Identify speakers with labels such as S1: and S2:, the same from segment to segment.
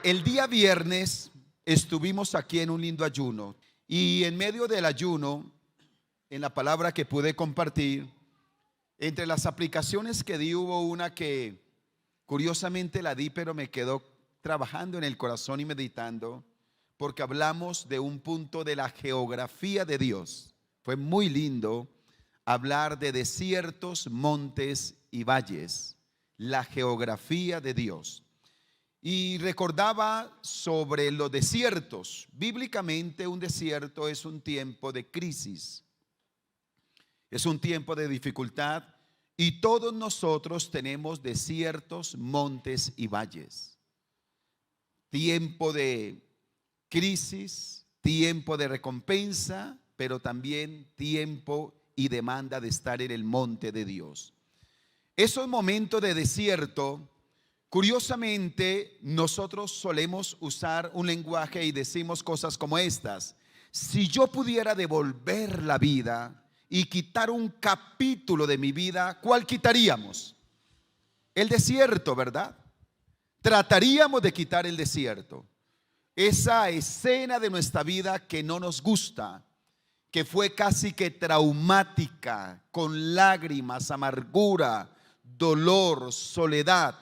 S1: El día viernes estuvimos aquí en un lindo ayuno y en medio del ayuno, en la palabra que pude compartir, entre las aplicaciones que di hubo una que curiosamente la di, pero me quedó trabajando en el corazón y meditando, porque hablamos de un punto de la geografía de Dios. Fue muy lindo hablar de desiertos, montes y valles, la geografía de Dios. Y recordaba sobre los desiertos. Bíblicamente, un desierto es un tiempo de crisis, es un tiempo de dificultad, y todos nosotros tenemos desiertos, montes y valles. Tiempo de crisis, tiempo de recompensa, pero también tiempo y demanda de estar en el monte de Dios. Esos momentos de desierto, curiosamente, nosotros solemos usar un lenguaje y decimos cosas como estas: si yo pudiera devolver la vida y quitar un capítulo de mi vida, ¿cuál quitaríamos? El desierto, ¿verdad? Trataríamos de quitar el desierto, esa escena de nuestra vida que no nos gusta, que fue casi que traumática, con lágrimas, amargura, dolor, soledad.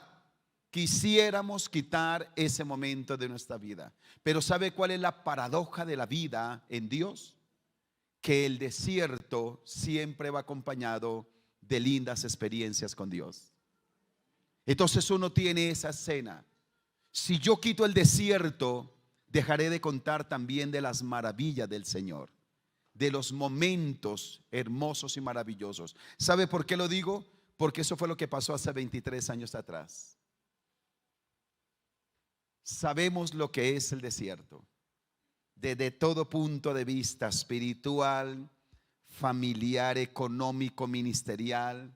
S1: Quisiéramos quitar ese momento de nuestra vida. Pero ¿sabe cuál es la paradoja de la vida en Dios? Que el desierto siempre va acompañado de lindas experiencias con Dios. Entonces uno tiene esa escena: si yo quito el desierto, dejaré de contar también de las maravillas del Señor, de los momentos hermosos y maravillosos. ¿Sabe por qué lo digo? Porque eso fue lo que pasó hace 23 años atrás. Sabemos lo que es el desierto, desde todo punto de vista: espiritual, familiar, económico, ministerial.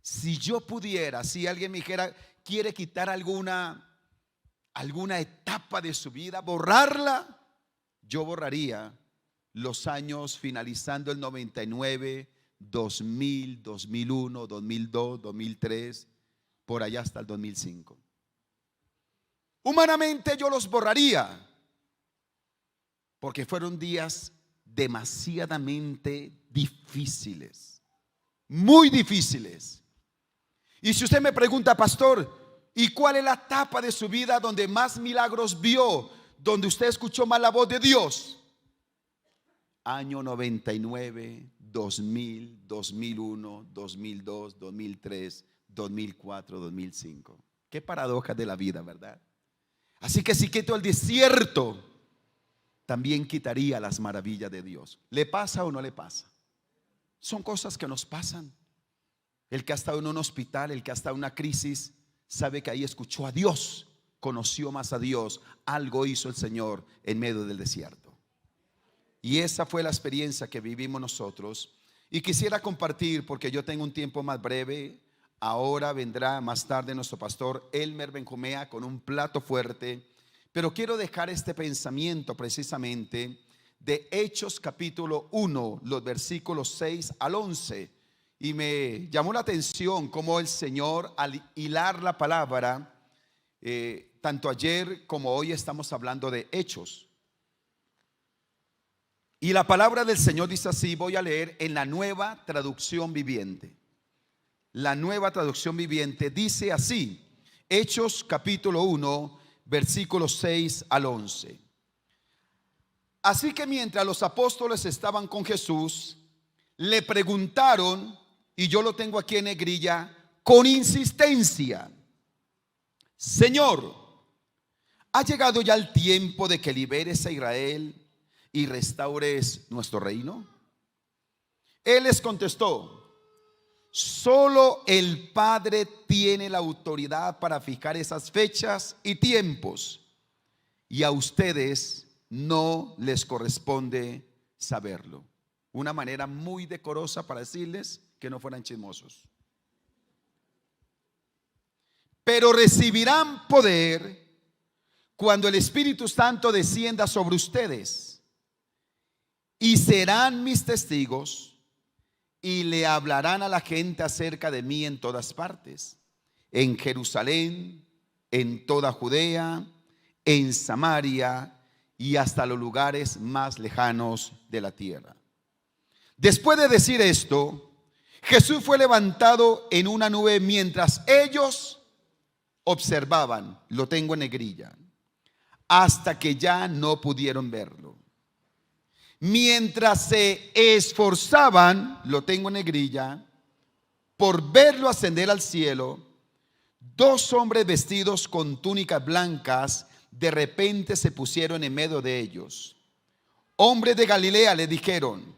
S1: Si yo pudiera, si alguien me dijera, quiere quitar alguna etapa de su vida, borrarla, yo borraría los años finalizando el 99, 2000, 2001, 2002, 2003, por allá hasta el 2005. Humanamente yo los borraría, porque fueron días demasiadamente difíciles, muy difíciles. Y si usted me pregunta, pastor, ¿y cuál es la etapa de su vida donde más milagros vio, donde usted escuchó más la voz de Dios? Año 99, 2000, 2001, 2002, 2003, 2004, 2005. Qué paradoja de la vida, ¿verdad? Así que si quito el desierto, también quitaría las maravillas de Dios. ¿Le pasa o no le pasa? Son cosas que nos pasan. El que ha estado en un hospital, el que ha estado en una crisis, sabe que ahí escuchó a Dios, conoció más a Dios. Algo hizo el Señor en medio del desierto. Y esa fue la experiencia que vivimos nosotros. Y quisiera compartir, porque yo tengo un tiempo más breve. Ahora vendrá más tarde nuestro pastor Elmer Benjumea con un plato fuerte. Pero quiero dejar este pensamiento precisamente de Hechos capítulo 1, los versículos 6 al 11. Y me llamó la atención cómo el Señor, al hilar la palabra, tanto ayer como hoy estamos hablando de hechos. Y la palabra del Señor dice así, voy a leer en la Nueva Traducción Viviente. La Nueva Traducción Viviente dice así: Hechos capítulo 1, versículos 6 al 11. Así que mientras los apóstoles estaban con Jesús, le preguntaron, y yo lo tengo aquí en negrilla, con insistencia: Señor, ¿ha llegado ya el tiempo de que liberes a Israel y restaures nuestro reino? Él les contestó: solo el Padre tiene la autoridad para fijar esas fechas y tiempos, y a ustedes no les corresponde saberlo. Una manera muy decorosa para decirles que no fueran chismosos. Pero recibirán poder cuando el Espíritu Santo descienda sobre ustedes, y serán mis testigos, y le hablarán a la gente acerca de mí en todas partes, en Jerusalén, en toda Judea, en Samaria y hasta los lugares más lejanos de la tierra. Después de decir esto, Jesús fue levantado en una nube mientras ellos observaban, lo tengo en negrilla, hasta que ya no pudieron verlo. Mientras se esforzaban, lo tengo en negrilla, por verlo ascender al cielo, dos hombres vestidos con túnicas blancas de repente se pusieron en medio de ellos. Hombres de Galilea, le dijeron,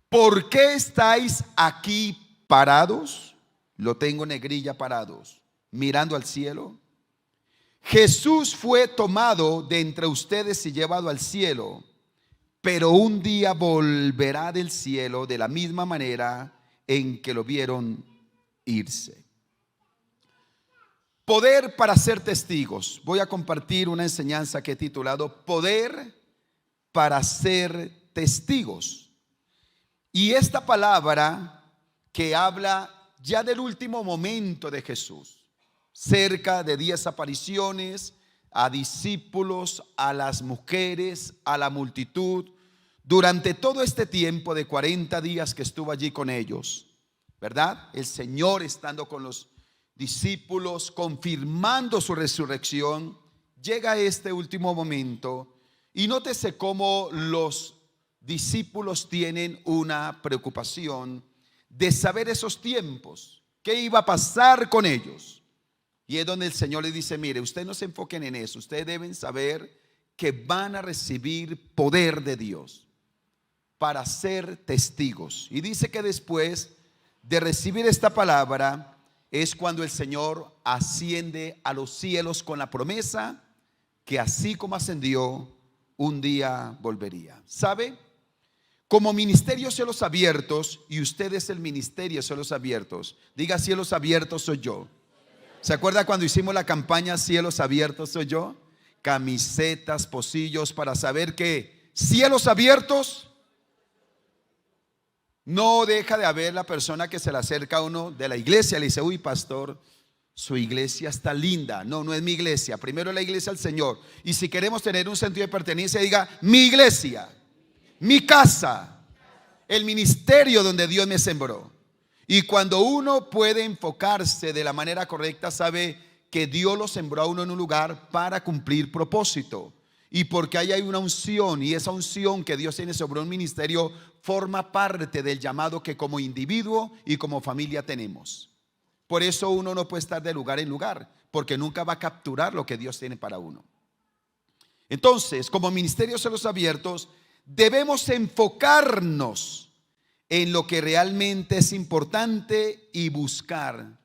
S1: ¿por qué estáis aquí parados? Lo tengo en negrilla, parados, mirando al cielo. Jesús fue tomado de entre ustedes y llevado al cielo, pero un día volverá del cielo de la misma manera en que lo vieron irse. Poder para ser testigos. Voy a compartir una enseñanza que he titulado Poder para ser testigos. Y esta palabra que habla ya del último momento de Jesús, cerca de 10 apariciones a discípulos, a las mujeres, a la multitud, durante todo este tiempo de 40 días que estuvo allí con ellos, ¿verdad? El Señor estando con los discípulos, confirmando su resurrección, llega este último momento y nótese cómo los discípulos tienen una preocupación de saber esos tiempos, qué iba a pasar con ellos. Y es donde el Señor le dice, mire, ustedes no se enfoquen en eso, ustedes deben saber que van a recibir poder de Dios para ser testigos. Y dice que después de recibir esta palabra es cuando el Señor asciende a los cielos con la promesa que así como ascendió, un día volvería. ¿Sabe? Como ministerio Cielos Abiertos, y usted es el ministerio Cielos Abiertos, diga cielos abiertos soy yo. ¿Se acuerda cuando hicimos la campaña Cielos Abiertos soy yo? Camisetas, pocillos para saber que cielos abiertos. No deja de haber la persona que se le acerca a uno de la iglesia, le dice, uy pastor, su iglesia está linda. No, no es mi iglesia, primero la iglesia del Señor. Y si queremos tener un sentido de pertenencia, diga mi iglesia, mi casa, el ministerio donde Dios me sembró. Y cuando uno puede enfocarse de la manera correcta, sabe que Dios lo sembró a uno en un lugar para cumplir propósito. Y porque ahí hay una unción, y esa unción que Dios tiene sobre un ministerio forma parte del llamado que como individuo y como familia tenemos. Por eso uno no puede estar de lugar en lugar, porque nunca va a capturar lo que Dios tiene para uno. Entonces, como ministerio Cielos Abiertos, debemos enfocarnos en lo que realmente es importante y buscar,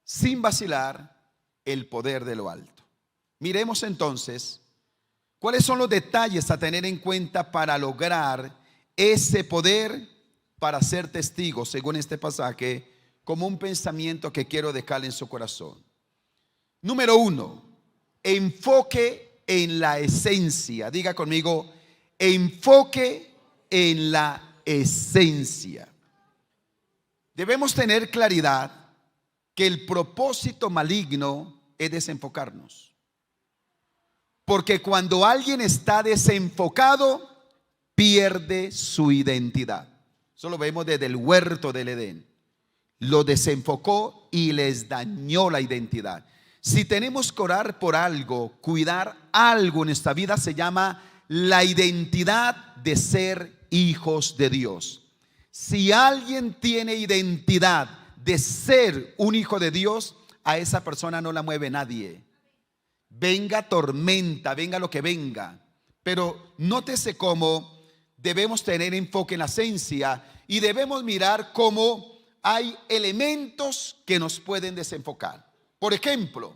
S1: sin vacilar, el poder de lo alto. Miremos entonces cuáles son los detalles a tener en cuenta para lograr ese poder para ser testigos, según este pasaje, como un pensamiento que quiero dejarle en su corazón. Número 1, enfoque en la esencia. Diga conmigo, enfoque en la esencia. Debemos tener claridad que el propósito maligno es desenfocarnos. Porque cuando alguien está desenfocado, pierde su identidad. Eso lo vemos desde el huerto del Edén. Lo desenfocó y les dañó la identidad. Si tenemos que orar por algo, cuidar algo en esta vida, se llama la identidad de ser hijos de Dios. Si alguien tiene identidad de ser un hijo de Dios, a esa persona no la mueve nadie. Venga tormenta, venga lo que venga. Pero nótese cómo debemos tener enfoque en la esencia y debemos mirar cómo hay elementos que nos pueden desenfocar. Por ejemplo,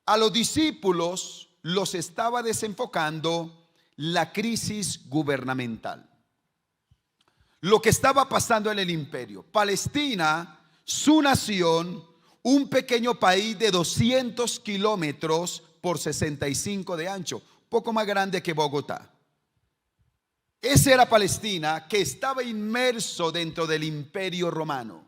S1: a los discípulos los estaba desenfocando la crisis gubernamental. Lo que estaba pasando en el imperio. Palestina, su nación, un pequeño país de 200 kilómetros por 65 de ancho, poco más grande que Bogotá. Esa era Palestina, que estaba inmerso dentro del imperio romano.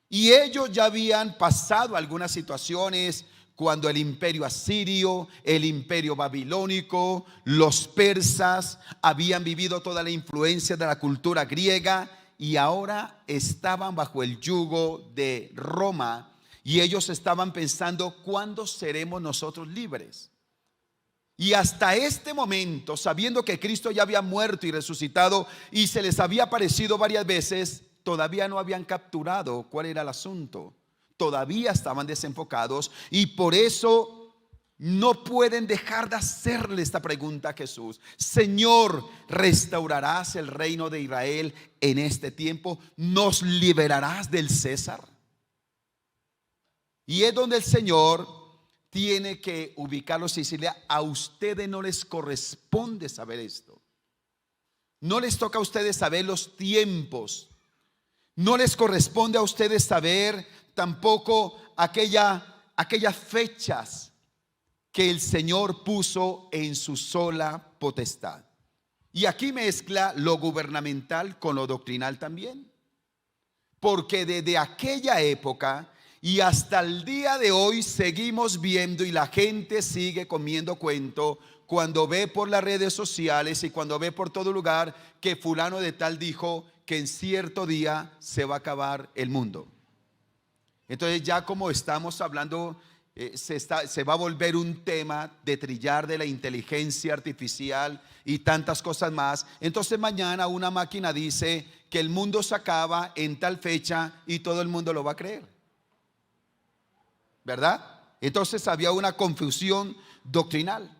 S1: Y ellos ya habían pasado algunas situaciones cuando el imperio asirio, el imperio babilónico, los persas habían vivido toda la influencia de la cultura griega y ahora estaban bajo el yugo de Roma, y ellos estaban pensando: ¿cuándo seremos nosotros libres? Y hasta este momento, sabiendo que Cristo ya había muerto y resucitado y se les había aparecido varias veces, todavía no habían capturado cuál era el asunto. Todavía estaban desenfocados, y por eso no pueden dejar de hacerle esta pregunta a Jesús: Señor, ¿restaurarás el reino de Israel en este tiempo? ¿Nos liberarás del César? Y es donde el Señor tiene que ubicarlos y decirle: a ustedes no les corresponde saber esto. No les toca a ustedes saber los tiempos. No les corresponde a ustedes saber tampoco aquellas fechas que el Señor puso en su sola potestad. Y aquí mezcla lo gubernamental con lo doctrinal también. Porque desde aquella época y hasta el día de hoy seguimos viendo, y la gente sigue comiendo cuento cuando ve por las redes sociales y cuando ve por todo lugar que fulano de tal dijo que en cierto día se va a acabar el mundo. Entonces ya como estamos hablando, se va a volver un tema de trillar de la inteligencia artificial y tantas cosas más. Entonces mañana una máquina dice que el mundo se acaba en tal fecha y todo el mundo lo va a creer, ¿verdad? Entonces había una confusión doctrinal.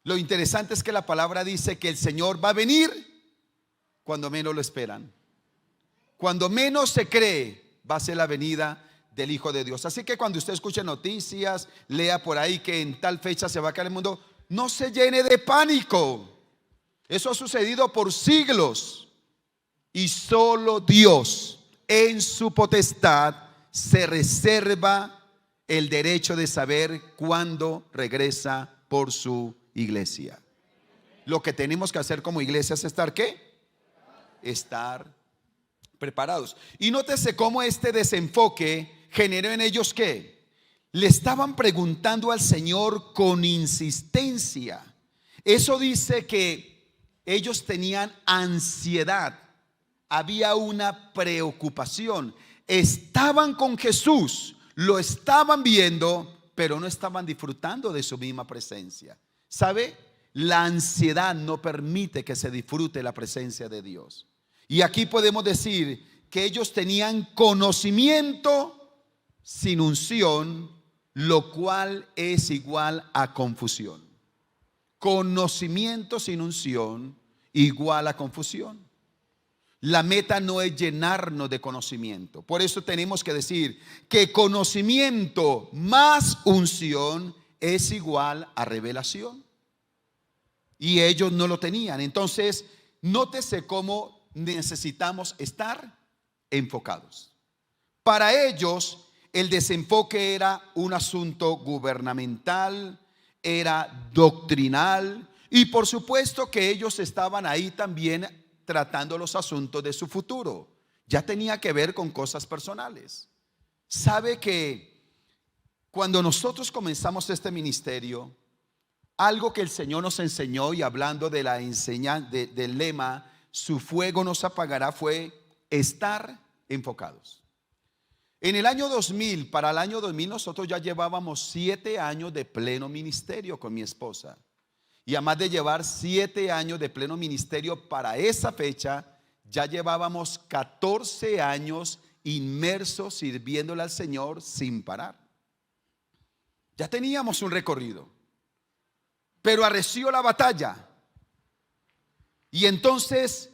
S1: Lo interesante es que la palabra dice que el Señor va a venir cuando menos lo esperan. Cuando menos se cree, va a ser la venida del Hijo de Dios. Así que cuando usted escuche noticias, lea por ahí que en tal fecha se va a acabar el mundo, no se llene de pánico. Eso ha sucedido por siglos, y solo Dios en su potestad se reserva el derecho de saber cuándo regresa por su iglesia. Lo que tenemos que hacer como iglesia es estar ¿qué? Estar preparados. Y nótese cómo este desenfoque generó en ellos ¿qué? Le estaban preguntando al Señor con insistencia. Eso dice que ellos tenían ansiedad, había una preocupación. Estaban con Jesús, lo estaban viendo, pero no estaban disfrutando de su misma presencia. ¿Sabe? La ansiedad no permite que se disfrute la presencia de Dios. Y aquí podemos decir que ellos tenían conocimiento sin unción, lo cual es igual a confusión. Conocimiento sin unción igual a confusión. La meta no es llenarnos de conocimiento. Por eso tenemos que decir que conocimiento más unción es igual a revelación. Y ellos no lo tenían. Entonces, nótese cómo necesitamos estar enfocados. Para ellos, el desenfoque era un asunto gubernamental, era doctrinal, y por supuesto que ellos estaban ahí también tratando los asuntos de su futuro. Ya tenía que ver con cosas personales. Sabe que cuando nosotros comenzamos este ministerio, algo que el Señor nos enseñó, y hablando de la enseñanza del lema "su fuego nos apagará", fue estar enfocados. En el año 2000, para el año 2000, nosotros ya llevábamos 7 años de pleno ministerio con mi esposa. Y además de llevar 7 años de pleno ministerio, para esa fecha ya llevábamos 14 años inmersos sirviéndole al Señor sin parar. Ya teníamos un recorrido, pero arreció la batalla. Y entonces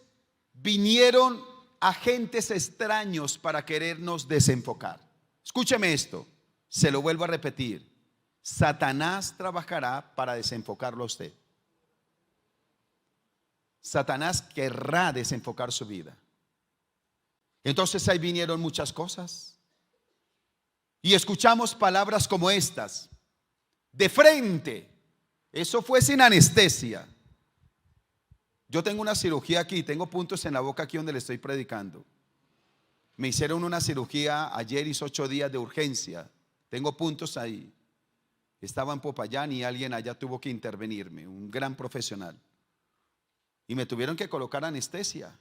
S1: vinieron agentes extraños para querernos desenfocar. Escúcheme esto, se lo vuelvo a repetir: Satanás trabajará para desenfocarlo a usted. Satanás querrá desenfocar su vida. Entonces ahí vinieron muchas cosas, y escuchamos palabras como estas de frente. Eso fue sin anestesia. Yo tengo una cirugía aquí, tengo puntos en la boca aquí donde le estoy predicando. Me hicieron una cirugía ayer, hice 8 días de urgencia. Tengo puntos ahí. Estaba en Popayán y alguien allá tuvo que intervenirme, un gran profesional. Y me tuvieron que colocar anestesia.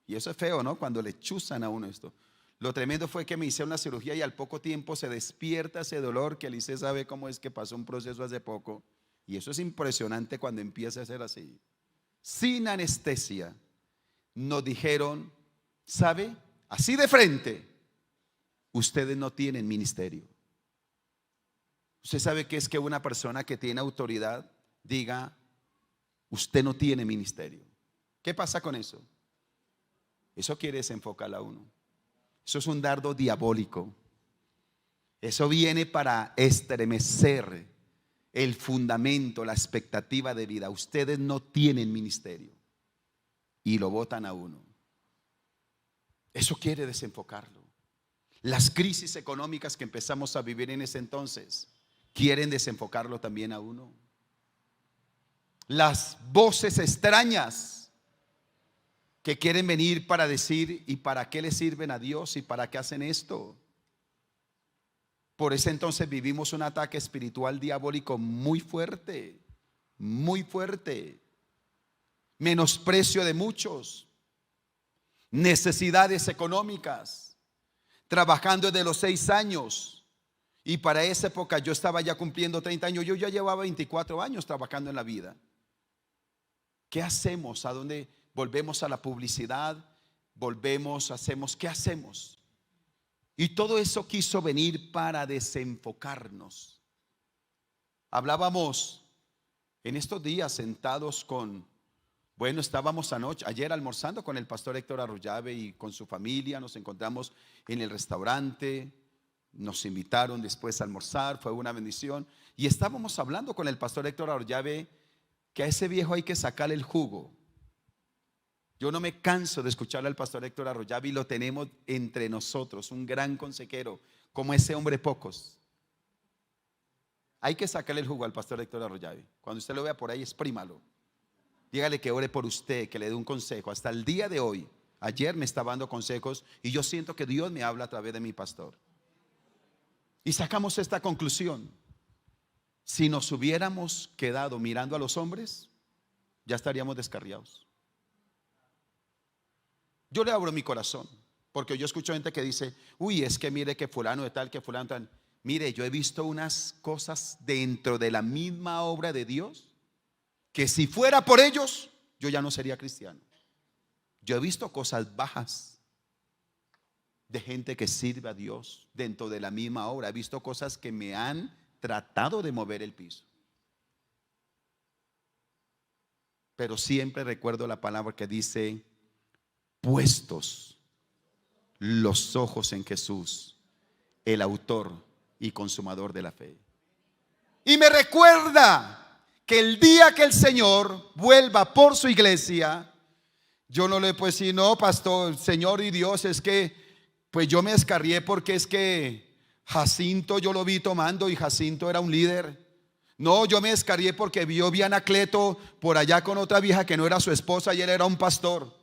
S1: Y eso es feo, ¿no? Cuando le chuzan a uno esto. Lo tremendo fue que me hice una cirugía y al poco tiempo se despierta ese dolor que Alice sabe cómo es, que pasó un proceso hace poco. Y eso es impresionante cuando empieza a ser así. Sin anestesia, nos dijeron, ¿sabe? Así de frente, ustedes no tienen ministerio. Usted sabe qué es que una persona que tiene autoridad diga, usted no tiene ministerio. ¿Qué pasa con eso? Eso quiere desenfocar a uno. Eso es un dardo diabólico. Eso viene para estremecer el fundamento, la expectativa de vida. Ustedes no tienen ministerio y lo botan a uno. Eso quiere desenfocarlo. Las crisis económicas que empezamos a vivir en ese entonces quieren desenfocarlo también a uno. Las voces extrañas que quieren venir para decir, ¿y para qué le sirven a Dios? ¿Y para qué hacen esto? Por ese entonces vivimos un ataque espiritual diabólico muy fuerte, muy fuerte. Menosprecio de muchos, necesidades económicas, trabajando desde los 6 años. Y para esa época yo estaba ya cumpliendo 30 años, yo ya llevaba 24 años trabajando en la vida. ¿Qué hacemos? ¿A dónde volvemos? A la publicidad, volvemos, hacemos, ¿qué hacemos? Y todo eso quiso venir para desenfocarnos. Hablábamos en estos días sentados estábamos ayer almorzando con el pastor Héctor Arroyave y con su familia. Nos encontramos en el restaurante, nos invitaron después a almorzar, fue una bendición. Y estábamos hablando con el pastor Héctor Arroyave que a ese viejo hay que sacarle el jugo. Yo no me canso de escuchar al pastor Héctor Arroyave y lo tenemos entre nosotros, un gran consejero, como ese hombre pocos. Hay que sacarle el jugo al pastor Héctor Arroyave. Cuando usted lo vea por ahí, exprímalo. Dígale que ore por usted, que le dé un consejo. Hasta el día de hoy, ayer me estaba dando consejos y yo siento que Dios me habla a través de mi pastor. Y sacamos esta conclusión: si nos hubiéramos quedado mirando a los hombres, ya estaríamos descarriados. Yo le abro mi corazón, porque yo escucho gente que dice, uy, es que mire que fulano de tal, que fulano de tal. Mire, yo he visto unas cosas dentro de la misma obra de Dios que si fuera por ellos, yo ya no sería cristiano. Yo he visto cosas bajas de gente que sirve a Dios dentro de la misma obra. He visto cosas que me han tratado de mover el piso. Pero siempre recuerdo la palabra que dice, puestos los ojos en Jesús, el autor y consumador de la fe. Y me recuerda que el día que el Señor vuelva por su iglesia, yo no le puedo decir, no, pastor, Señor y Dios, es que pues yo me descarrié porque es que Jacinto yo lo vi tomando y Jacinto era un líder. No, yo me descarrié porque vi a Anacleto por allá con otra vieja que no era su esposa y él era un pastor.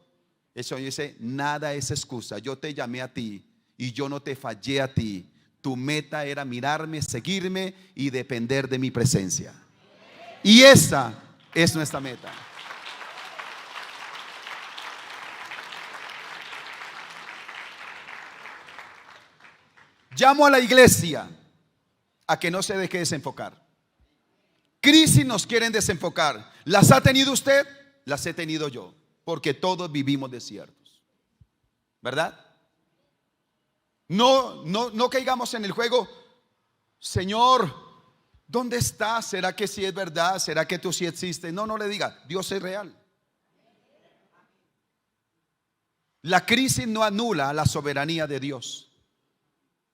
S1: Eso dice, nada es excusa. Yo te llamé a ti y yo no te fallé a ti. Tu meta era mirarme, seguirme y depender de mi presencia. Y esa es nuestra meta. Llamo a la iglesia a que no se deje desenfocar. Crisis nos quieren desenfocar. ¿Las ha tenido usted? Las he tenido yo, porque todos vivimos desiertos, ¿verdad? No caigamos en el juego. Señor, ¿dónde estás? ¿Será que sí es verdad? ¿Será que tú sí existes? No le diga, Dios es real. La crisis no anula la soberanía de Dios,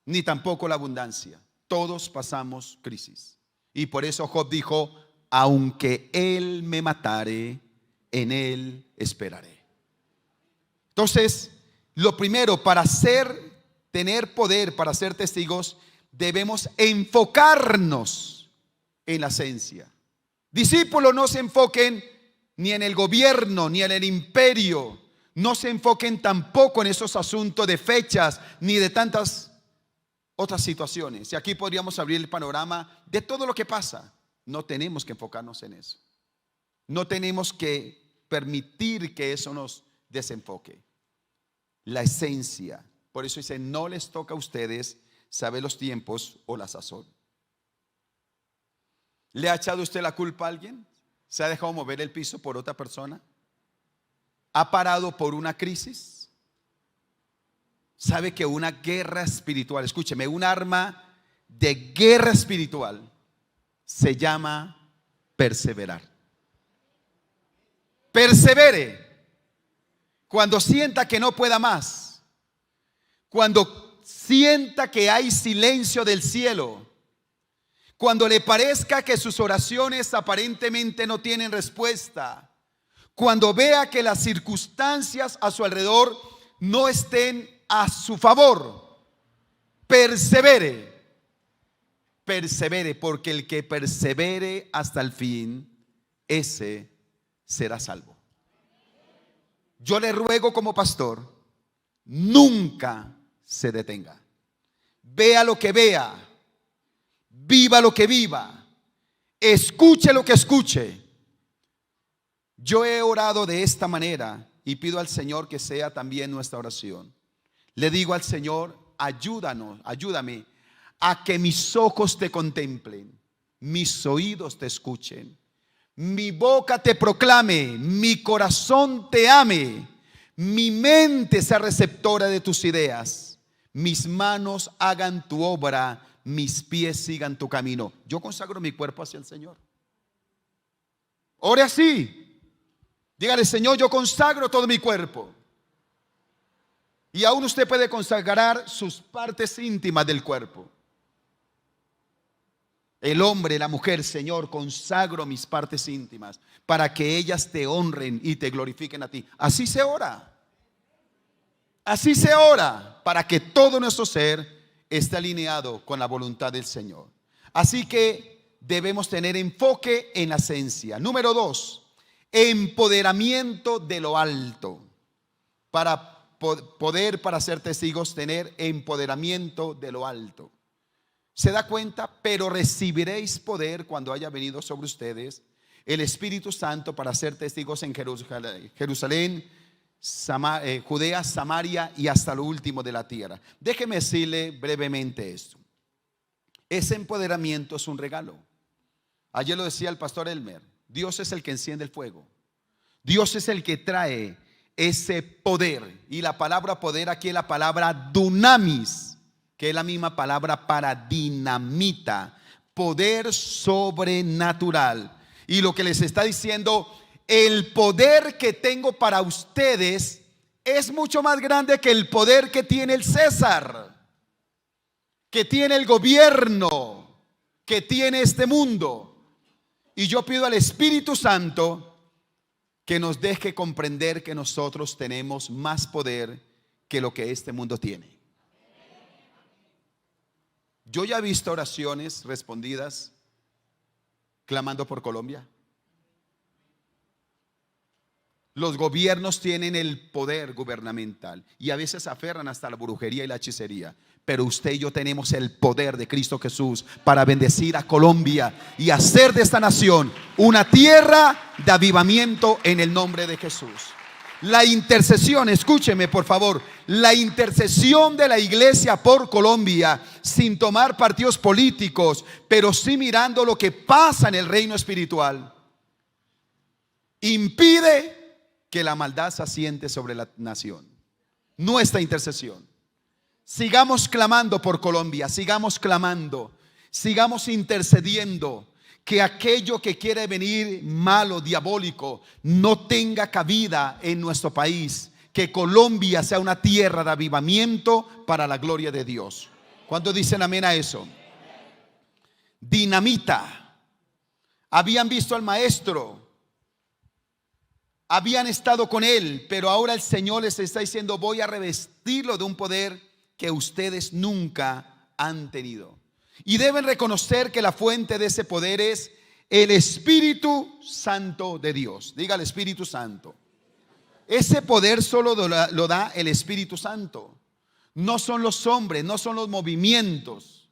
S1: ni tampoco la abundancia. Todos pasamos crisis. Y por eso Job dijo, aunque él me matare, en él esperaré. Entonces, lo primero, para tener poder, para ser testigos, debemos enfocarnos en la esencia. Discípulos, no se enfoquen ni en el gobierno, ni en el imperio. No se enfoquen tampoco en esos asuntos de fechas, ni de tantas otras situaciones. Y aquí podríamos abrir el panorama de todo lo que pasa. No tenemos que enfocarnos en eso. No tenemos que permitir que eso nos desenfoque. La esencia. Por eso dice, no les toca a ustedes saber los tiempos o la sazón. ¿Le ha echado usted la culpa a alguien? ¿Se ha dejado mover el piso por otra persona? ¿Ha parado por una crisis? ¿Sabe que una guerra espiritual, escúcheme, un arma de guerra espiritual se llama perseverar? Persevere cuando sienta que no pueda más, cuando sienta que hay silencio del cielo, cuando le parezca que sus oraciones aparentemente no tienen respuesta, cuando vea que las circunstancias a su alrededor no estén a su favor. Persevere, persevere, porque el que persevere hasta el fin, ese será salvo. Yo le ruego como pastor, nunca se detenga. Vea lo que vea, viva lo que viva, escuche lo que escuche. Yo he orado de esta manera y pido al Señor que sea también nuestra oración. Le digo al Señor, ayúdame a que mis ojos te contemplen, mis oídos te escuchen, mi boca te proclame, mi corazón te ame, mi mente sea receptora de tus ideas, mis manos hagan tu obra, mis pies sigan tu camino. Yo consagro mi cuerpo hacia el Señor. Ore así. Dígale, Señor, yo consagro todo mi cuerpo. Y aún usted puede consagrar sus partes íntimas del cuerpo. El hombre, la mujer, Señor, consagro mis partes íntimas para que ellas te honren y te glorifiquen a ti. Así se ora. Así se ora para que todo nuestro ser esté alineado con la voluntad del Señor. Así que debemos tener enfoque en la esencia. Número 2, empoderamiento de lo alto. Para poder, para ser testigos, tener empoderamiento de lo alto. ¿Se da cuenta? Pero recibiréis poder cuando haya venido sobre ustedes el Espíritu Santo para ser testigos en Jerusalén, Judea, Samaria y hasta lo último de la tierra. Déjeme decirle brevemente esto. Ese empoderamiento es un regalo. Ayer lo decía el pastor Elmer. Dios es el que enciende el fuego. Dios es el que trae ese poder. Y la palabra poder aquí es la palabra dunamis, que es la misma palabra para dinamita. Poder sobrenatural. Y lo que les está diciendo, el poder que tengo para ustedes es mucho más grande que el poder que tiene el César, que tiene el gobierno, que tiene este mundo. Y yo pido al Espíritu Santo que nos deje comprender que nosotros tenemos más poder que lo que este mundo tiene. Yo ya he visto oraciones respondidas clamando por Colombia. Los gobiernos tienen el poder gubernamental y a veces aferran hasta la brujería y la hechicería. Pero usted y yo tenemos el poder de Cristo Jesús para bendecir a Colombia y hacer de esta nación una tierra de avivamiento en el nombre de Jesús. La intercesión, escúcheme por favor, la intercesión de la iglesia por Colombia, sin tomar partidos políticos, pero sí mirando lo que pasa en el reino espiritual, impide que la maldad se asiente sobre la nación. Nuestra intercesión. Sigamos clamando por Colombia, sigamos clamando, sigamos intercediendo, que aquello que quiere venir malo, diabólico, no tenga cabida en nuestro país. Que Colombia sea una tierra de avivamiento para la gloria de Dios. ¿Cuántos dicen amén a eso? Dinamita. Habían visto al maestro, habían estado con él, pero ahora el Señor les está diciendo: voy a revestirlo de un poder que ustedes nunca han tenido. Y deben reconocer que la fuente de ese poder es el Espíritu Santo de Dios. Diga el Espíritu Santo. Ese poder solo lo da el Espíritu Santo. No son los hombres, no son los movimientos.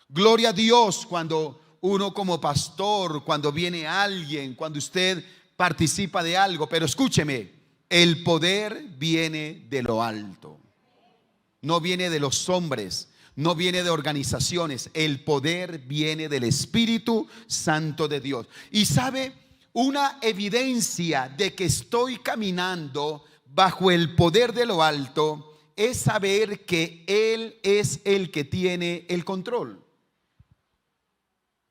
S1: Gloria a Dios cuando uno como pastor, cuando viene alguien, cuando usted participa de algo. Pero escúcheme, el poder viene de lo alto. No viene de los hombres, no viene de organizaciones. El poder viene del Espíritu Santo de Dios. Y sabe, una evidencia de que estoy caminando bajo el poder de lo alto es saber que Él es el que tiene el control.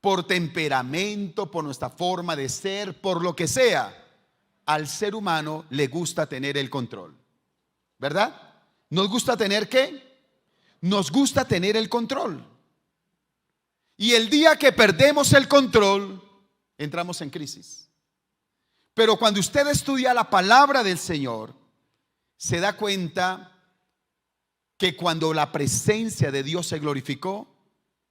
S1: Por temperamento, por nuestra forma de ser, por lo que sea, al ser humano le gusta tener el control, ¿verdad? ¿Nos gusta tener qué? Nos gusta tener el control. Y el día que perdemos el control, entramos en crisis. Pero cuando usted estudia la palabra del Señor, se da cuenta que cuando la presencia de Dios se glorificó,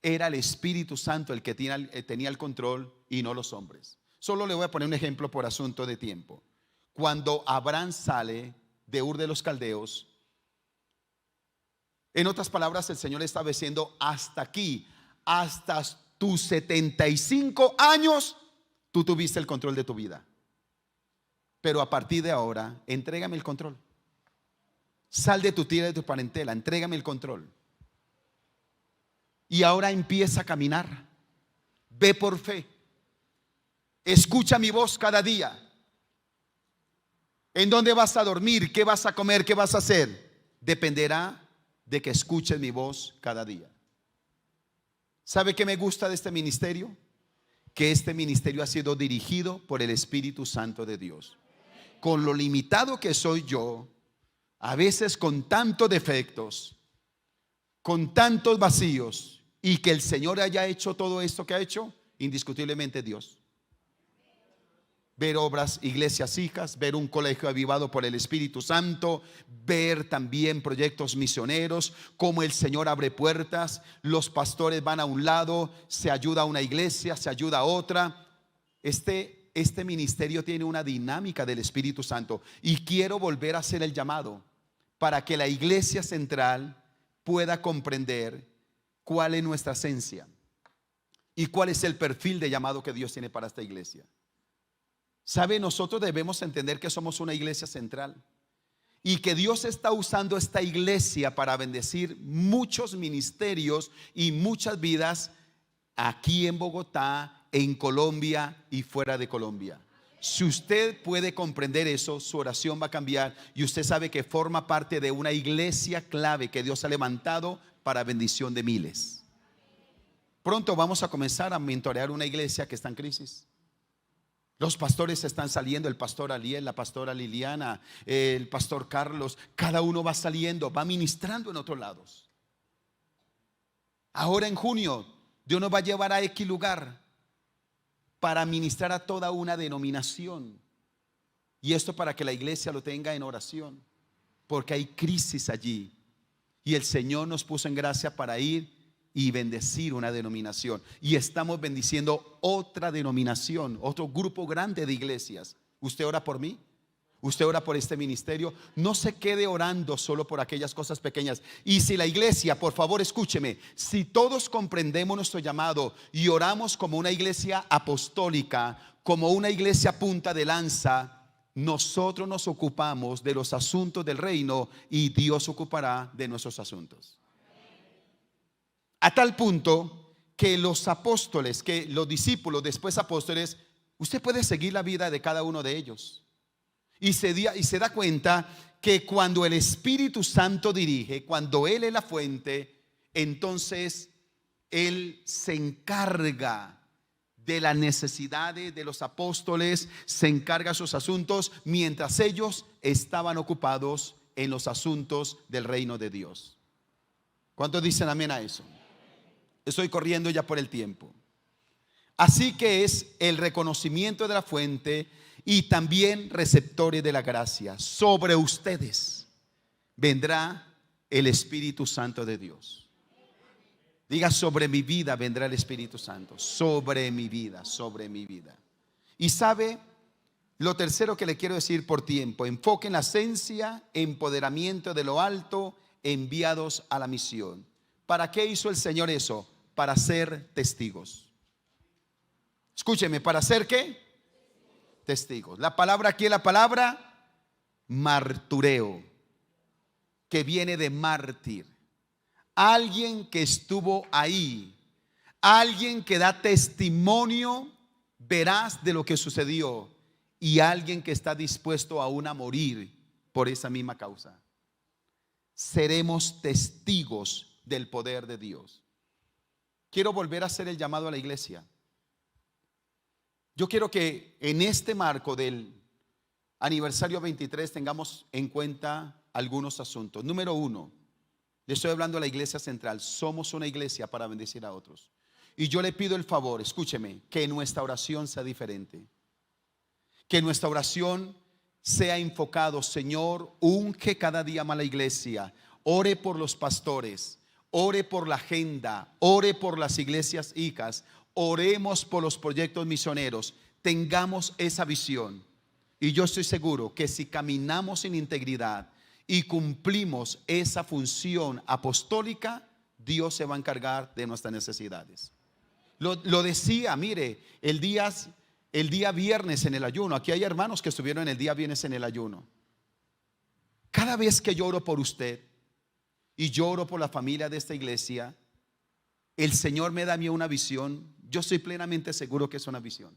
S1: era el Espíritu Santo el que tenía el control y no los hombres. Solo le voy a poner un ejemplo por asunto de tiempo. Cuando Abraham sale de Ur de los Caldeos, en otras palabras, el Señor le estaba diciendo: hasta aquí, hasta tus 75 años, tú tuviste el control de tu vida. Pero a partir de ahora, entrégame el control. Sal de tu tierra y de tu parentela, entrégame el control. Y ahora empieza a caminar. Ve por fe. Escucha mi voz cada día. ¿En dónde vas a dormir? ¿Qué vas a comer? ¿Qué vas a hacer? Dependerá de que escuches mi voz cada día. ¿Sabe qué me gusta de este ministerio? Que este ministerio ha sido dirigido por el Espíritu Santo de Dios. Con lo limitado que soy yo, a veces con tantos defectos, con tantos vacíos, y que el Señor haya hecho todo esto que ha hecho, indiscutiblemente Dios. Ver obras, iglesias hijas, ver un colegio avivado por el Espíritu Santo, ver también proyectos misioneros, cómo el Señor abre puertas, los pastores van a un lado, se ayuda a una iglesia, se ayuda a otra. Este ministerio tiene una dinámica del Espíritu Santo, y quiero volver a hacer el llamado para que la iglesia central pueda comprender cuál es nuestra esencia y cuál es el perfil de llamado que Dios tiene para esta iglesia. ¿Sabe? Nosotros debemos entender que somos una iglesia central y que Dios está usando esta iglesia para bendecir muchos ministerios y muchas vidas aquí en Bogotá, en Colombia y fuera de Colombia. Si usted puede comprender eso, su oración va a cambiar y usted sabe que forma parte de una iglesia clave que Dios ha levantado para bendición de miles. Pronto vamos a comenzar a mentorear una iglesia que está en crisis. Los pastores están saliendo, el pastor Aliel, la pastora Liliana, el pastor Carlos, cada uno va saliendo, va ministrando en otros lados. Ahora en junio, Dios nos va a llevar a X lugar para ministrar a toda una denominación. Y esto para que la iglesia lo tenga en oración, porque hay crisis allí. Y el Señor nos puso en gracia para ir y bendecir una denominación. Y estamos bendiciendo otra denominación, otro grupo grande de iglesias. ¿Usted ora por mí? ¿Usted ora por este ministerio? No se quede orando solo por aquellas cosas pequeñas. Y si la iglesia, por favor escúcheme, si todos comprendemos nuestro llamado y oramos como una iglesia apostólica, como una iglesia punta de lanza, nosotros nos ocupamos de los asuntos del reino y Dios se ocupará de nuestros asuntos. A tal punto que los apóstoles, que los discípulos, después apóstoles, usted puede seguir la vida de cada uno de ellos. Y se da cuenta que cuando el Espíritu Santo dirige, cuando Él es la fuente, entonces Él se encarga de las necesidades de los apóstoles, se encarga de sus asuntos, mientras ellos estaban ocupados en los asuntos del reino de Dios. ¿Cuántos dicen amén a eso? Estoy corriendo ya por el tiempo. Así que es el reconocimiento de la fuente y también receptores de la gracia. Sobre ustedes vendrá el Espíritu Santo de Dios. Diga: sobre mi vida vendrá el Espíritu Santo. Sobre mi vida, sobre mi vida. Y sabe, lo tercero que le quiero decir por tiempo: enfoque en la esencia, empoderamiento de lo alto, enviados a la misión. ¿Para qué hizo el Señor eso? Para ser testigos. Escúcheme, ¿para ser qué? Testigos. La palabra aquí es la palabra martureo, que viene de mártir. Alguien que estuvo ahí, alguien que da testimonio veraz de lo que sucedió, y alguien que está dispuesto aún a morir por esa misma causa. Seremos testigos del poder de Dios. Quiero volver a hacer el llamado a la iglesia. Yo quiero que en este marco del aniversario 23 tengamos en cuenta algunos asuntos. Número uno, le estoy hablando a la iglesia central. Somos una iglesia para bendecir a otros. Y yo le pido el favor, escúcheme, que nuestra oración sea diferente. Que nuestra oración sea enfocado, Señor, unge cada día más la iglesia. Ore por los pastores, ore por la agenda, ore por las iglesias hijas, oremos por los proyectos misioneros. Tengamos esa visión. Y yo estoy seguro que si caminamos en integridad y cumplimos esa función apostólica, Dios se va a encargar de nuestras necesidades. Lo decía, mire, el día viernes en el ayuno. Aquí hay hermanos que estuvieron el día viernes en el ayuno. Cada vez que yo oro por usted y yo oro por la familia de esta iglesia, el Señor me da a mí una visión. Yo estoy plenamente seguro que es una visión.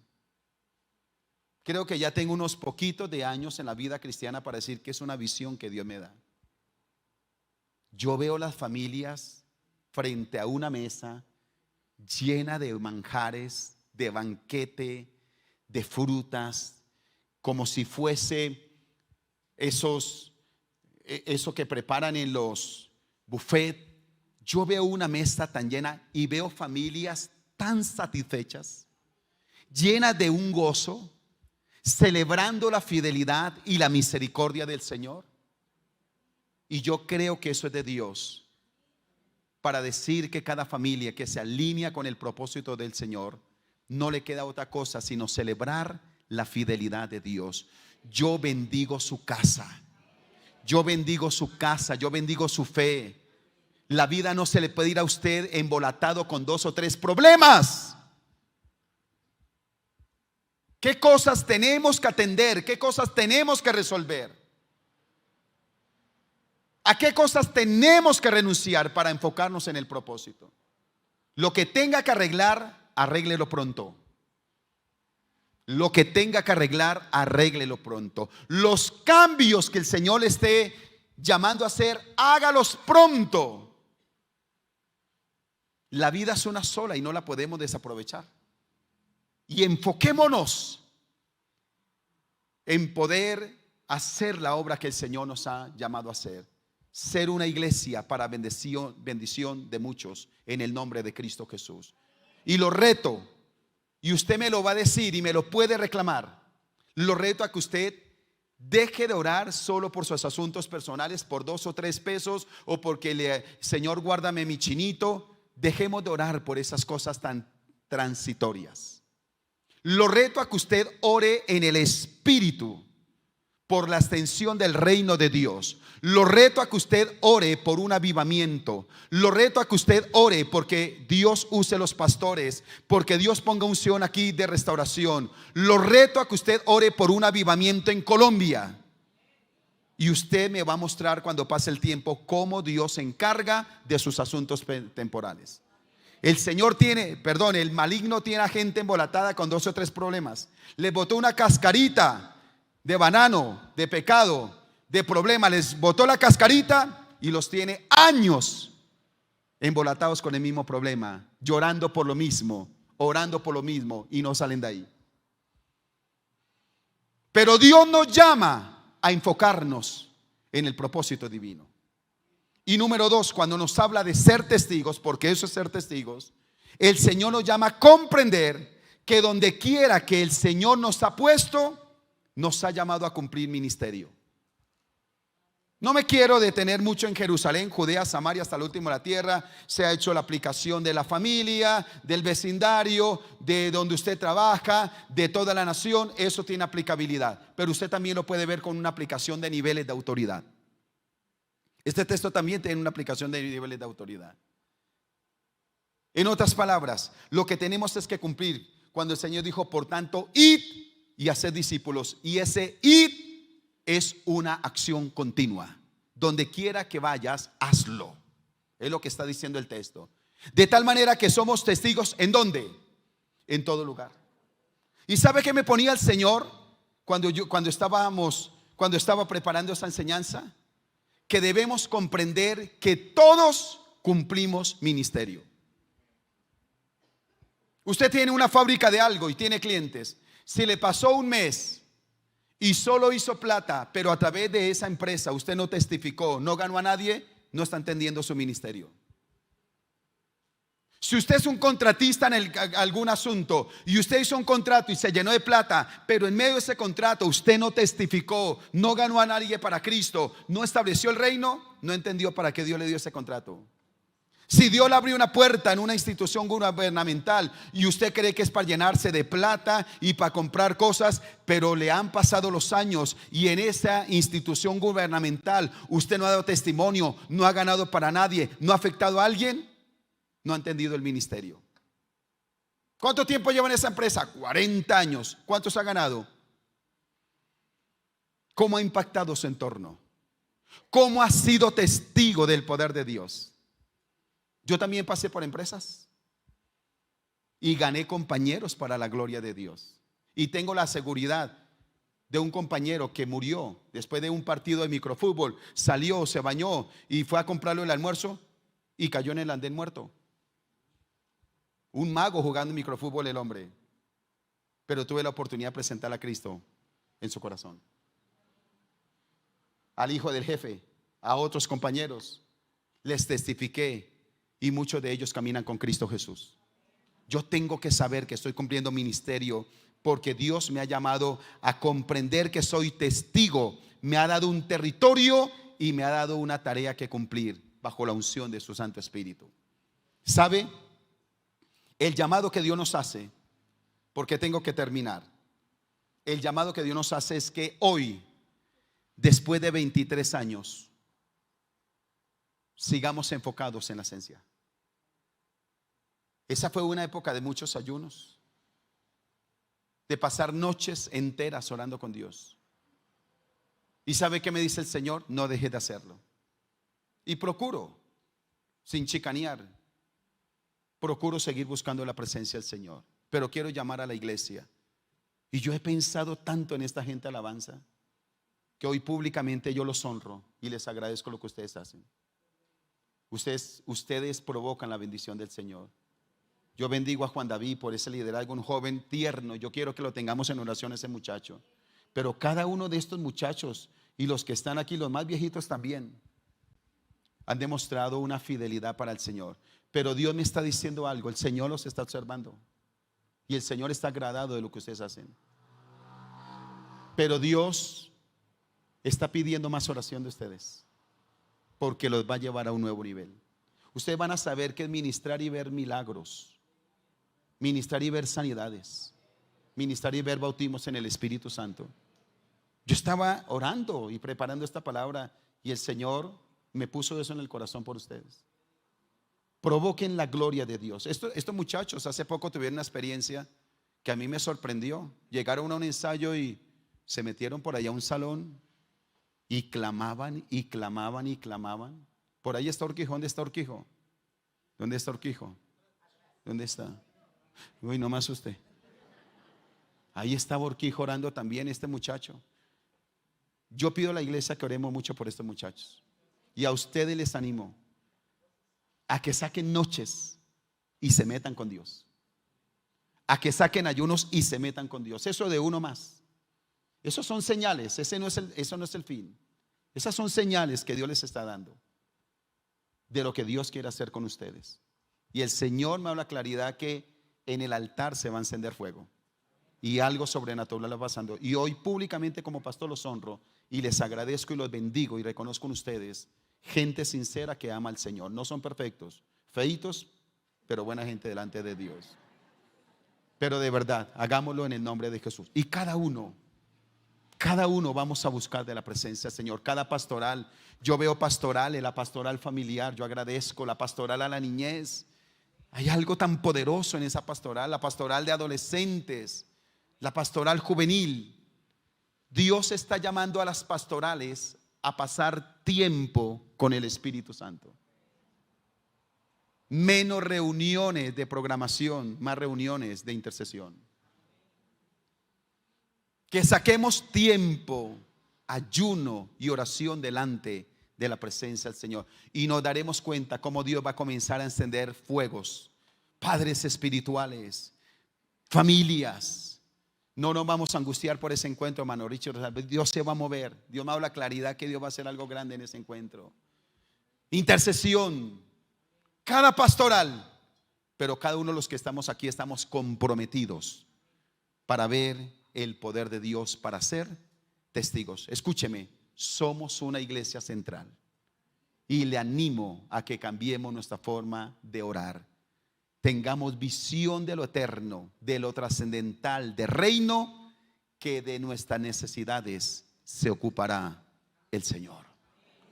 S1: Creo que ya tengo unos poquitos de años en la vida cristiana para decir que es una visión que Dios me da. Yo veo las familias frente a una mesa llena de manjares, de banquete, de frutas, como si fuese eso que preparan en los buffets. Yo veo una mesa tan llena y veo familias tan satisfechas, llenas de un gozo, celebrando la fidelidad y la misericordia del Señor. Y yo creo que eso es de Dios, para decir que cada familia que se alinea con el propósito del Señor, no le queda otra cosa sino celebrar la fidelidad de Dios. Yo bendigo su casa, yo bendigo su casa, yo bendigo su fe. La vida no se le puede ir a usted embolatado con 2 o 3 problemas. ¿Qué cosas tenemos que atender? ¿Qué cosas tenemos que resolver? ¿A qué cosas tenemos que renunciar para enfocarnos en el propósito? Lo que tenga que arreglar, arréglelo pronto. Lo que tenga que arreglar, arréglelo pronto. Los cambios que el Señor le esté llamando a hacer, hágalos pronto. La vida es una sola y no la podemos desaprovechar. Y enfoquémonos en poder hacer la obra que el Señor nos ha llamado a hacer. Ser una iglesia para bendición de muchos en el nombre de Cristo Jesús. Y lo reto, y usted me lo va a decir y me lo puede reclamar, lo reto a que usted deje de orar solo por sus asuntos personales, por 2 o 3 pesos, o porque Señor, guárdame mi chinito. Dejemos de orar por esas cosas tan transitorias. Lo reto a que usted ore en el Espíritu por la extensión del reino de Dios. Lo reto a que usted ore por un avivamiento. Lo reto a que usted ore porque Dios use los pastores, porque Dios ponga unción aquí de restauración. Lo reto a que usted ore por un avivamiento en Colombia. Y usted me va a mostrar cuando pase el tiempo cómo Dios se encarga de sus asuntos temporales. El maligno tiene a gente embolatada con 2 o 3 problemas. Les botó una cascarita de banano, de pecado, de problema. Les botó la cascarita y los tiene años embolatados con el mismo problema, llorando por lo mismo, orando por lo mismo, y no salen de ahí. Pero Dios nos llama a enfocarnos en el propósito divino. Y número 2, cuando nos habla de ser testigos, porque eso es ser testigos, el Señor nos llama a comprender que donde quiera que el Señor nos ha puesto, nos ha llamado a cumplir ministerio. No me quiero detener mucho en Jerusalén, Judea, Samaria, hasta el último de la tierra. Se ha hecho la aplicación de la familia, del vecindario, de donde usted trabaja, de toda la nación. Eso tiene aplicabilidad, pero usted también lo puede ver con una aplicación de niveles de autoridad. Este texto también tiene una aplicación de niveles de autoridad. En otras palabras, lo que tenemos es que cumplir cuando el Señor dijo, por tanto, id y haced discípulos. Y ese id es una acción continua. Donde quiera que vayas, hazlo. Es lo que está diciendo el texto. De tal manera que somos testigos, ¿en dónde? En todo lugar. ¿Y sabe qué me ponía el Señor cuando estaba preparando esta enseñanza? Que debemos comprender que todos cumplimos ministerio. Usted tiene una fábrica de algo y tiene clientes. Si le pasó un mes y solo hizo plata, pero a través de esa empresa usted no testificó, no ganó a nadie, no está entendiendo su ministerio. Si usted es un contratista en algún asunto y usted hizo un contrato y se llenó de plata, pero en medio de ese contrato usted no testificó, no ganó a nadie para Cristo, no estableció el reino, no entendió para qué Dios le dio ese contrato. Si Dios le abrió una puerta en una institución gubernamental y usted cree que es para llenarse de plata y para comprar cosas, pero le han pasado los años y en esa institución gubernamental usted no ha dado testimonio, no ha ganado para nadie, no ha afectado a alguien, no ha entendido el ministerio. ¿Cuánto tiempo lleva en esa empresa? 40 años. ¿Cuántos ha ganado? ¿Cómo ha impactado su entorno? ¿Cómo ha sido testigo del poder de Dios? Yo también pasé por empresas y gané compañeros para la gloria de Dios. Y tengo la seguridad de un compañero que murió después de un partido de microfútbol. Salió, se bañó y fue a comprarle el almuerzo y cayó en el andén muerto. Un mago jugando microfútbol el hombre. Pero tuve la oportunidad de presentar a Cristo en su corazón. Al hijo del jefe, a otros compañeros, les testifiqué. Y muchos de ellos caminan con Cristo Jesús. Yo tengo que saber que estoy cumpliendo ministerio porque Dios me ha llamado a comprender que soy testigo. Me ha dado un territorio y me ha dado una tarea que cumplir bajo la unción de su Santo Espíritu. ¿Sabe? El llamado que Dios nos hace, porque tengo que terminar. El llamado que Dios nos hace es que hoy, después de 23 años, sigamos enfocados en la esencia. Esa fue una época de muchos ayunos, de pasar noches enteras orando con Dios. ¿Y sabe qué me dice el Señor? No deje de hacerlo. Y procuro, sin chicanear, procuro seguir buscando la presencia del Señor. Pero quiero llamar a la iglesia. Y yo he pensado tanto en esta gente alabanza que hoy públicamente yo los honro y les agradezco lo que ustedes hacen. Ustedes provocan la bendición del Señor. Yo bendigo a Juan David por ese liderazgo, un joven tierno. Yo quiero que lo tengamos en oración ese muchacho. Pero cada uno de estos muchachos y los que están aquí, los más viejitos también, han demostrado una fidelidad para el Señor. Pero Dios me está diciendo algo. El Señor los está observando y el Señor está agradado de lo que ustedes hacen. Pero Dios está pidiendo más oración de ustedes, porque los va a llevar a un nuevo nivel. Ustedes van a saber que es ministrar y ver milagros, ministrar y ver sanidades, ministrar y ver bautismos en el Espíritu Santo. Yo estaba orando y preparando esta palabra y el Señor me puso eso en el corazón por ustedes. Provoquen la gloria de Dios. Estos muchachos hace poco tuvieron una experiencia que a mí me sorprendió. Llegaron a un ensayo y se metieron por allá a un salón y clamaban y clamaban y clamaban. Por ahí está Urquijo. ¿Dónde está Urquijo? ¿Dónde está Urquijo? ¿Dónde está? Uy, no me asuste. Ahí estaba Urquijo orando también este muchacho. Yo pido a la iglesia que oremos mucho por estos muchachos. Y a ustedes les animo a que saquen noches y se metan con Dios. A que saquen ayunos y se metan con Dios. Eso de uno más. Esos son señales, eso no es el fin. Esas son señales que Dios les está dando de lo que Dios quiere hacer con ustedes. Y el Señor me habla claridad que en el altar se va a encender fuego y algo sobrenatural va pasando. Y hoy públicamente como pastor los honro y les agradezco y los bendigo y reconozco en ustedes gente sincera que ama al Señor. No son perfectos, feitos, pero buena gente delante de Dios. Pero de verdad, hagámoslo en el nombre de Jesús. Y cada uno Cada uno vamos a buscar de la presencia del Señor. Cada pastoral, yo veo pastorales, la pastoral familiar, yo agradezco la pastoral a la niñez. Hay algo tan poderoso en esa pastoral, la pastoral de adolescentes, la pastoral juvenil. Dios está llamando a las pastorales a pasar tiempo con el Espíritu Santo. Menos reuniones de programación, más reuniones de intercesión. Que saquemos tiempo, ayuno y oración delante de la presencia del Señor, y nos daremos cuenta cómo Dios va a comenzar a encender fuegos. Padres espirituales, familias, no nos vamos a angustiar por ese encuentro, hermano Richard. Dios se va a mover. Dios me habla claridad que Dios va a hacer algo grande en ese encuentro. Intercesión, cada pastoral, pero cada uno de los que estamos aquí estamos comprometidos para ver el poder de Dios, para ser testigos. Escúcheme, somos una iglesia central y le animo a que cambiemos nuestra forma de orar. Tengamos visión de lo eterno, de lo trascendental, de reino, que de nuestras necesidades se ocupará el Señor.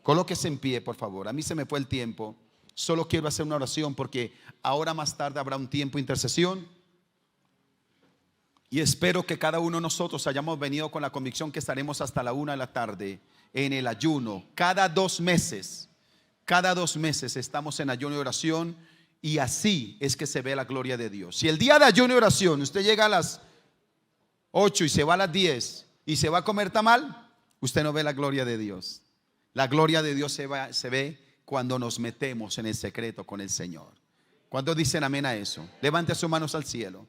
S1: Colóquese en pie, por favor. A mí se me fue el tiempo. Solo quiero hacer una oración porque ahora más tarde habrá un tiempo de intercesión. Y espero que cada uno de nosotros hayamos venido con la convicción que estaremos hasta la 1 de la tarde en el ayuno. Cada 2 meses estamos en ayuno y oración, y así es que se ve la gloria de Dios. Si el día de ayuno y oración usted llega a las 8 y se va a las 10 y se va a comer tamal, usted no ve la gloria de Dios. La gloria de Dios se ve cuando nos metemos en el secreto con el Señor. ¿Cuántos dicen amén a eso? Levante sus manos al cielo.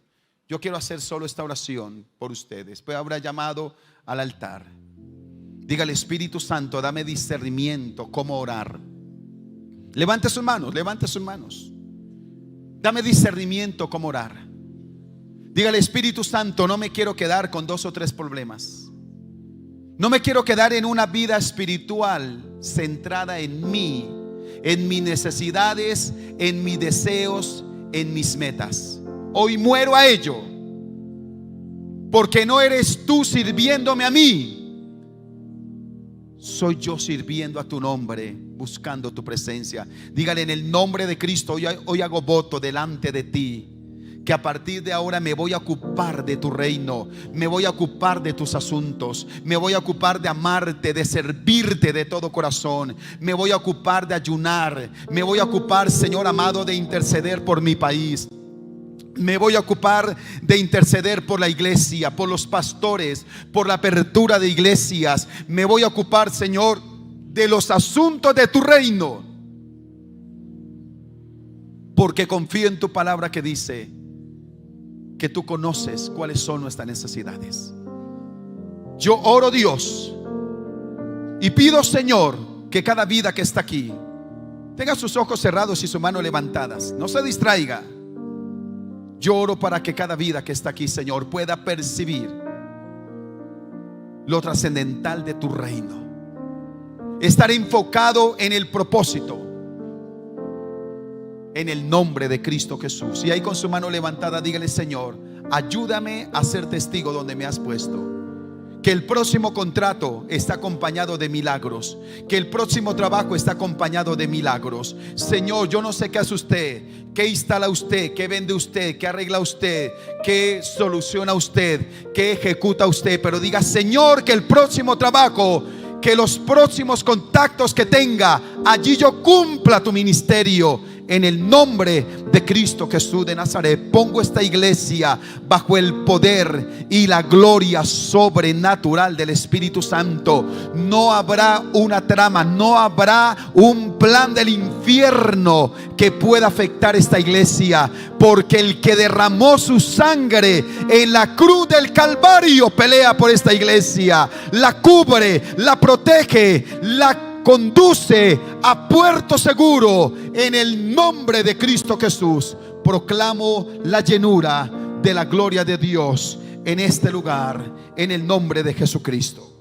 S1: Yo quiero hacer solo esta oración por ustedes. Después habrá llamado al altar. Dígale: Espíritu Santo, dame discernimiento cómo orar. Levante sus manos, levante sus manos. Dame discernimiento cómo orar. Dígale: Espíritu Santo, no me quiero quedar con 2 o 3 problemas. No me quiero quedar en una vida espiritual centrada en mí, en mis necesidades, en mis deseos, en mis metas. Hoy muero a ello, porque no eres tú sirviéndome a mí, soy yo sirviendo a tu nombre, buscando tu presencia. Dígale: en el nombre de Cristo, hoy hago voto delante de ti, que a partir de ahora me voy a ocupar de tu reino, me voy a ocupar de tus asuntos, me voy a ocupar de amarte, de servirte de todo corazón, me voy a ocupar de ayunar, me voy a ocupar, Señor amado, de interceder por mi país. Me voy a ocupar de interceder por la iglesia, por los pastores, por la apertura de iglesias. Me voy a ocupar, Señor, de los asuntos de tu reino, porque confío en tu palabra que dice que tú conoces cuáles son nuestras necesidades. Yo oro, Dios, y pido, Señor, que cada vida que está aquí tenga sus ojos cerrados y sus manos levantadas, no se distraiga. Yo oro para que cada vida que está aquí, Señor, pueda percibir lo trascendental de tu reino, estar enfocado en el propósito, en el nombre de Cristo Jesús. Y ahí con su mano levantada, dígale: Señor, ayúdame a ser testigo donde me has puesto. Que el próximo contrato está acompañado de milagros, que el próximo trabajo está acompañado de milagros. Señor, yo no sé qué hace usted, qué instala usted, qué vende usted, qué arregla usted, qué soluciona usted, qué ejecuta usted, pero diga: Señor, que el próximo trabajo, que los próximos contactos que tenga, allí yo cumpla tu ministerio. En el nombre de Cristo Jesús de Nazaret, pongo esta iglesia bajo el poder y la gloria sobrenatural del Espíritu Santo. No habrá una trama, no habrá un plan del infierno que pueda afectar esta iglesia, porque el que derramó su sangre en la cruz del Calvario pelea por esta iglesia, la cubre, la protege, la conduce a puerto seguro. En el nombre de Cristo Jesús proclamo la llenura de la gloria de Dios en este lugar, en el nombre de Jesucristo.